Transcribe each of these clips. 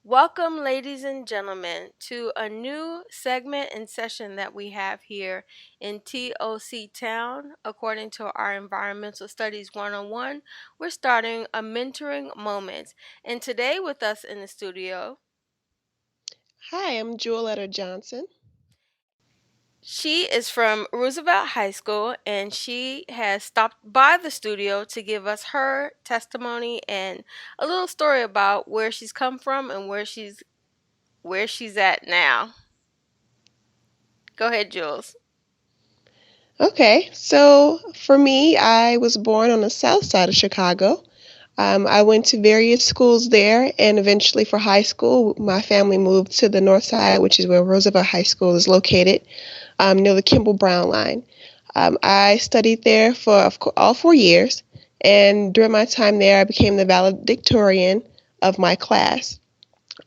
Welcome, ladies and gentlemen, to a new segment and session that we have here in TOC Town. According to our Environmental Studies 101, we're starting a mentoring moment. And today, with us in the studio, Hi, I'm Jeweletter Johnson. she is from Roosevelt High School and she has stopped by the studio to give us her testimony and a little story about where she's come from and where she's at now. Go ahead, Jules. Okay, so for me, I was born on the south side of Chicago. I went to various schools there, and eventually for high school, my family moved to the north side, which is where Roosevelt High School is located, near the Kimball Brown line. I studied there for all 4 years, and during my time there, I became the valedictorian of my class.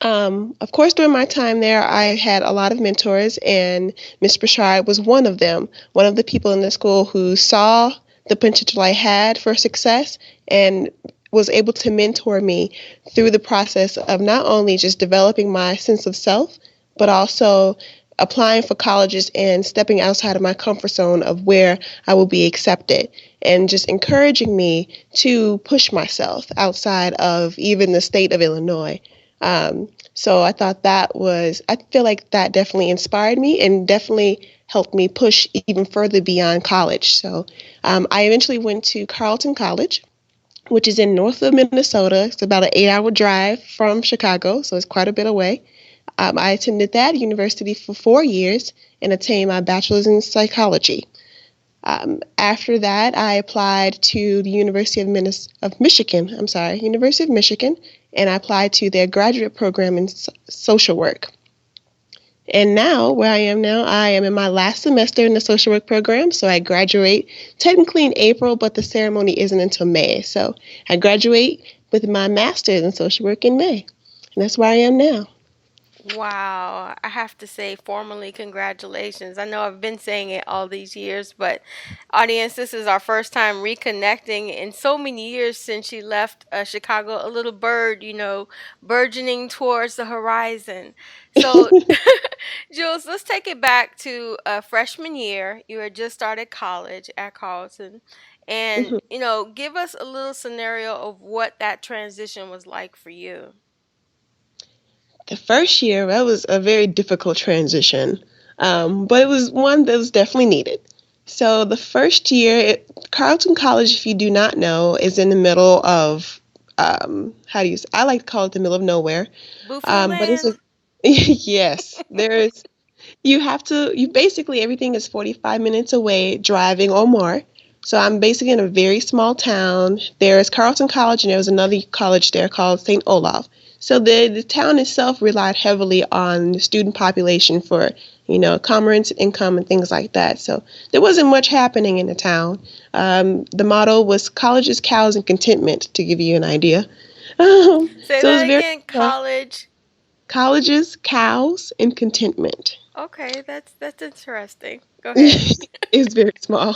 Of course, during my time there, I had a lot of mentors, and Miss Brashard was one of them, one of the people in the school who saw the potential I had for success and was able to mentor me through the process of not only just developing my sense of self, but also applying for colleges and stepping outside of my comfort zone of where I will be accepted, and just encouraging me to push myself outside of even the state of Illinois. So I thought I feel like that definitely inspired me and definitely helped me push even further beyond college. So I eventually went to Carleton College, which is in north of Minnesota. It's about an 8 hour drive from Chicago, so it's quite a bit away. I attended that university for 4 years and attained my bachelor's in psychology. After that, I applied to the of Michigan. I'm sorry, University of Michigan, and I applied to their graduate program in social work. And now, where I am now, I am in my last semester in the social work program. So I graduate technically in April, but the ceremony isn't until May. So I graduate with my master's in social work in May. And that's where I am now. Wow, I have to say formally congratulations. I know I've been saying it all these years, but audience, this is our first time reconnecting in so many years since she left Chicago, a little bird, burgeoning towards the horizon. So, Jules, let's take it back to freshman year. You had just started college at Carleton. And, Mhm. give us a little scenario of what that transition was like for you. The first year, that was a very difficult transition, but it was one that was definitely needed. So the first year, Carleton College, if you do not know, is in the middle of how do you? I like to call it the middle of nowhere, Buffalo but it's a land? yes. There's you basically everything is 45 minutes away driving or more. So I'm basically in a very small town. There's Carleton College and there was another college there called St. Olaf. So the town itself relied heavily on the student population for, commerce, income, and things like that. So there wasn't much happening in the town. The motto was colleges, cows, and contentment, to give you an idea. Say So it was that very again. College. colleges, cows, and contentment. Okay, that's interesting. Go ahead. It's very small.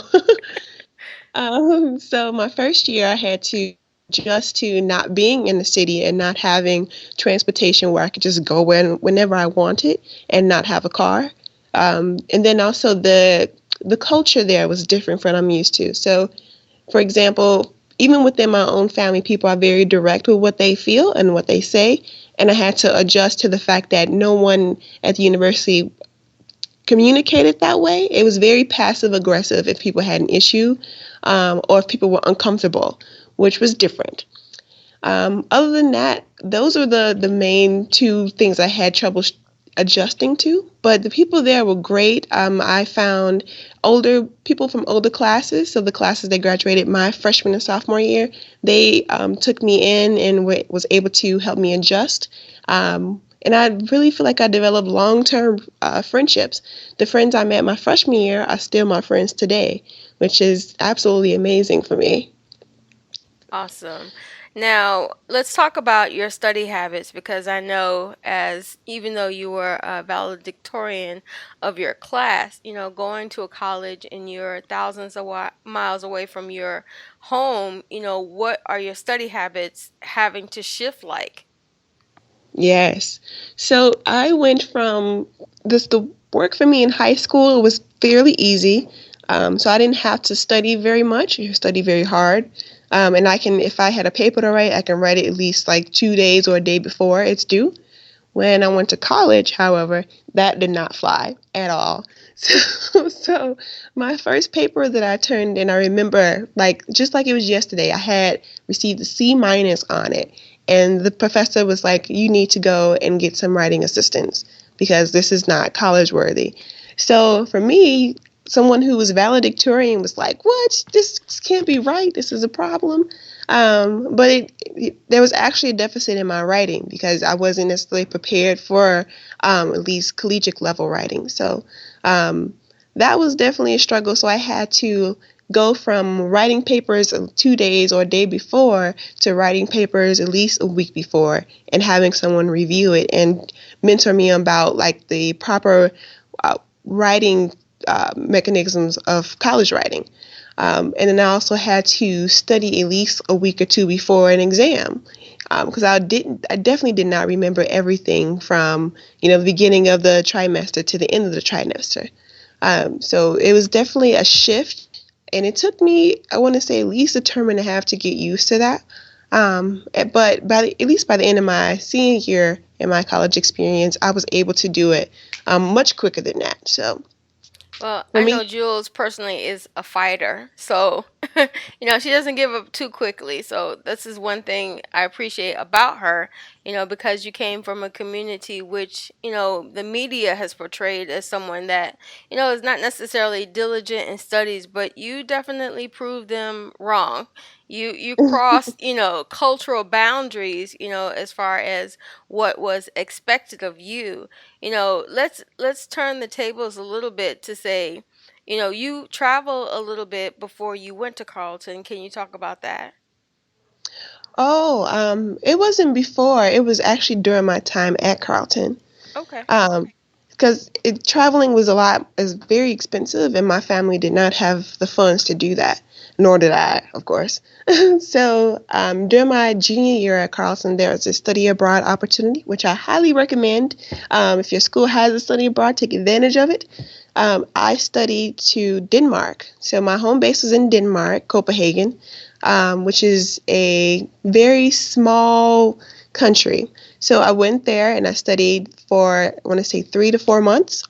So my first year, I had to adjust to not being in the city and not having transportation where I could just go whenever I wanted and not have a car. And then also the culture there was different from what I'm used to. So, for example, even within my own family, people are very direct with what they feel and what they say. And I had to adjust to the fact that no one at the university communicated that way. It was very passive aggressive if people had an issue, or if people were uncomfortable, which was different. Other than that, those are the main two things I had trouble adjusting to. But the people there were great. I found older people from older classes, so the classes that graduated my freshman and sophomore year, they took me in and was able to help me adjust. And I really feel like I developed long-term friendships. The friends I met my freshman year are still my friends today, which is absolutely amazing for me. Awesome. Now, let's talk about your study habits because I know as even though you were a valedictorian of your class, going to a college and you're thousands of miles away from your home, what are your study habits having to shift like? Yes. So I went from this the work for me in high school. It was fairly easy. So I didn't have to study very much. You study very hard. And I can, if I had a paper to write, I can write it at least like 2 days or a day before it's due. When I went to college, however, that did not fly at all. So my first paper that I turned in, I remember like just like it was yesterday, I had received a C minus on it. And the professor was like, you need to go and get some writing assistance because this is not college worthy. So for me, someone who was valedictorian was like, what? This can't be right. This is a problem. But there was actually a deficit in my writing because I wasn't necessarily prepared for at least collegiate level writing. So um, that was definitely a struggle. So I had to go from writing papers 2 days or a day before to writing papers at least a week before and having someone review it and mentor me about like the proper writing mechanisms of college writing. And then I also had to study at least a week or two before an exam because I definitely did not remember everything from the beginning of the trimester to the end of the trimester. So it was definitely a shift, and it took me, I want to say, at least a term and a half to get used to that. But at least by the end of my senior year in my college experience, I was able to do it much quicker than that. So Well, for I know me, Jules personally is a fighter, so she doesn't give up too quickly. So this is one thing I appreciate about her, because you came from a community which, the media has portrayed as someone that, is not necessarily diligent in studies, but you definitely proved them wrong. You crossed, cultural boundaries, as far as what was expected of you. Let's turn the tables a little bit to say, you travel a little bit before you went to Carleton. Can you talk about that? it wasn't before. It was actually during my time at Carleton. Okay. Um, because traveling was is very expensive, and my family did not have the funds to do that, nor did I, of course. So during my junior year at Carleton, there was a study abroad opportunity, which I highly recommend. If your school has a study abroad, take advantage of it. I studied to Denmark, so my home base was in Denmark, Copenhagen, which is a very small country. So I went there and I studied for, I want to say, 3 to 4 months.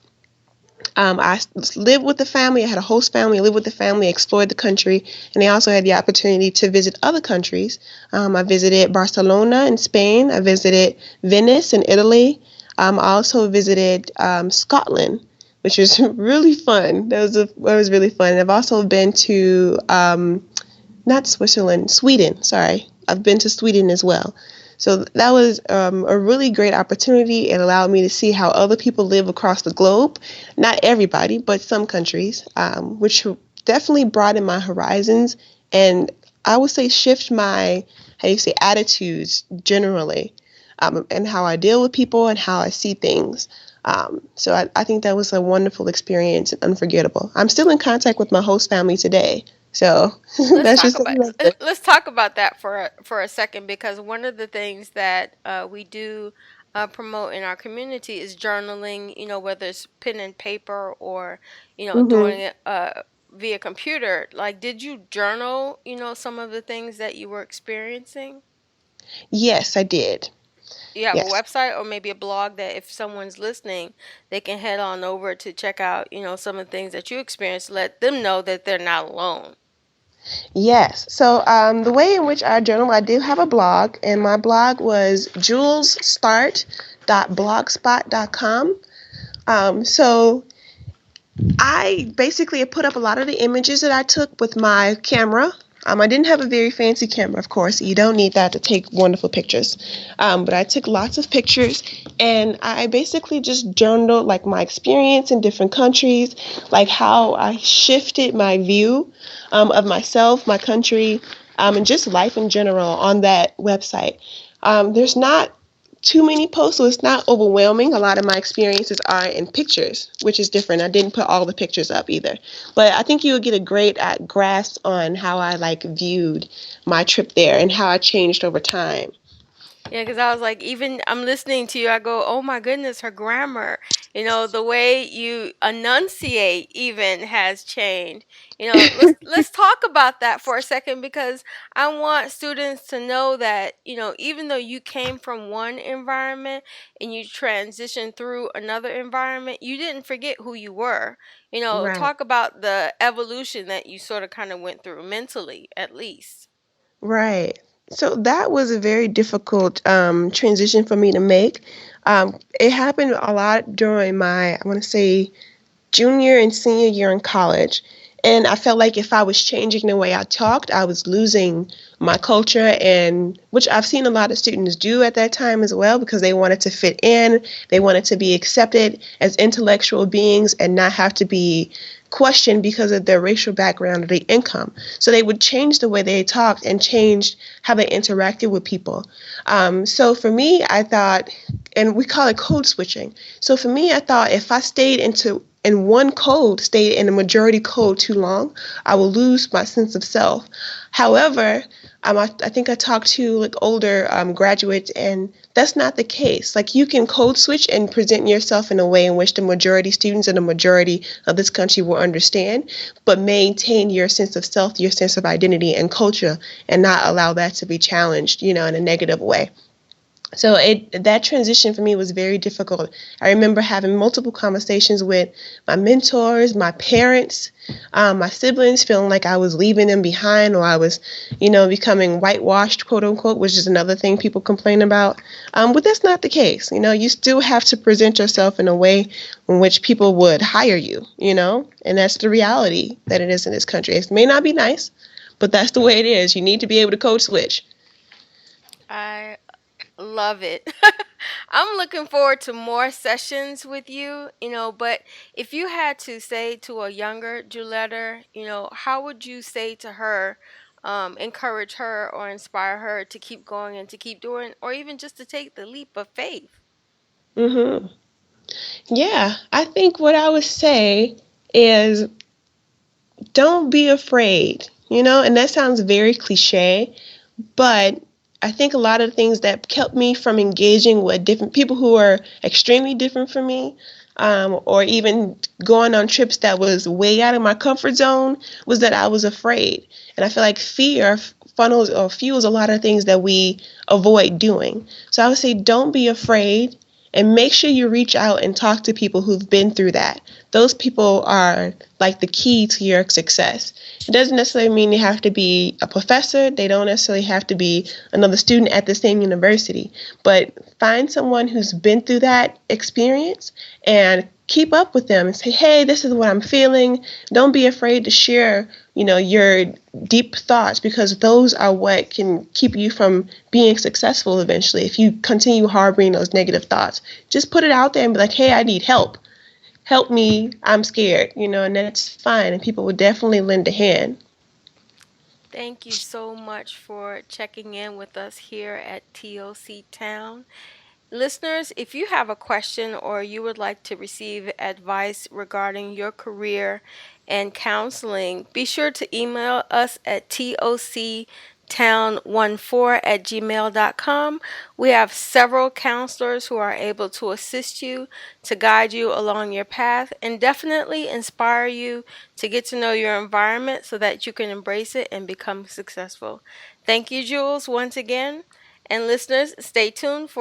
I lived with the family. I had a host family. I lived with the family, explored the country, and I also had the opportunity to visit other countries. I visited Barcelona in Spain. I visited Venice in Italy. I also visited Scotland, which was really fun. That was really fun. I've also been to not Switzerland, Sweden. Sorry, I've been to Sweden as well. So that was a really great opportunity. It allowed me to see how other people live across the globe. Not everybody, but some countries, which definitely broadened my horizons and I would say shift my, how do you say, attitudes generally, and how I deal with people and how I see things. So I think that was a wonderful experience and unforgettable. I'm still in contact with my host family today. So let's that's talk just about something else there. let's talk about that for a second, because one of the things that we do promote in our community is journaling. Whether it's pen and paper or Hmm. doing it via computer. Like, did you journal? Some of the things that you were experiencing. Yes, I did. You have a Yes. website or maybe a blog that if someone's listening, they can head on over to check out. Some of the things that you experienced. Let them know that they're not alone. Yes. So the way in which I journal, I do have a blog, and my blog was julesstart.blogspot.com. So I basically put up a lot of the images that I took with my camera. I didn't have a very fancy camera, of course. You don't need that to take wonderful pictures. But I took lots of pictures, and I basically just journaled like my experience in different countries, like how I shifted my view of myself, my country, and just life in general on that website. There's not too many posts, so it's not overwhelming. A lot of my experiences are in pictures, which is different. I didn't put all the pictures up either, but I think you'll get a great grasp on how I like viewed my trip there and how I changed over time. Yeah, because I was like, even I'm listening to you, I go, oh my goodness, her grammar, the way you enunciate even has changed. Let's talk about that for a second because I want students to know that, even though you came from one environment and you transitioned through another environment, you didn't forget who you were. Right. Talk about the evolution that you sort of kind of went through mentally, at least. Right. So that was a very difficult transition for me to make. It happened a lot during my, I want to say, junior and senior year in college. And I felt like if I was changing the way I talked, I was losing my culture, and which I've seen a lot of students do at that time as well because they wanted to fit in, they wanted to be accepted as intellectual beings and not have to be questioned because of their racial background or their income. So they would change the way they talked and change how they interacted with people. So for me, I thought, and we call it code switching. So for me, I thought if I stayed in one code, stayed in a majority code too long, I will lose my sense of self. However, I think I talked to like older graduates, and that's not the case. Like you can code switch and present yourself in a way in which the majority students and the majority of this country will understand, but maintain your sense of self, your sense of identity and culture, and not allow that to be challenged, in a negative way. So that transition for me was very difficult. I remember having multiple conversations with my mentors, my parents, my siblings, feeling like I was leaving them behind or I was, becoming whitewashed, quote unquote, which is another thing people complain about. But that's not the case. You still have to present yourself in a way in which people would hire you, and that's the reality that it is in this country. It may not be nice, but that's the way it is. You need to be able to code switch. I love it. I'm looking forward to more sessions with you, but if you had to say to a younger Jeweletter, how would you say to her, encourage her or inspire her to keep going and to keep doing, or even just to take the leap of faith? hmm Yeah, I think what I would say is don't be afraid, and that sounds very cliche, but I think a lot of things that kept me from engaging with different people who are extremely different from me, or even going on trips that was way out of my comfort zone, was that I was afraid. And I feel like fear funnels or fuels a lot of things that we avoid doing. So I would say don't be afraid and make sure you reach out and talk to people who've been through that. Those people are like the key to your success. It doesn't necessarily mean you have to be a professor. They don't necessarily have to be another student at the same university. But find someone who's been through that experience and keep up with them and say, hey, this is what I'm feeling. Don't be afraid to share, your deep thoughts because those are what can keep you from being successful eventually. If you continue harboring those negative thoughts, just put it out there and be like, hey, I need help. Help me. I'm scared, and that's fine. And people will definitely lend a hand. Thank you so much for checking in with us here at TOC Town. Listeners, if you have a question or you would like to receive advice regarding your career and counseling, be sure to email us at toctown14@gmail.com. We have several counselors who are able to assist you, to guide you along your path, and definitely inspire you to get to know your environment so that you can embrace it and become successful. Thank you, Jules, once again. And listeners, stay tuned for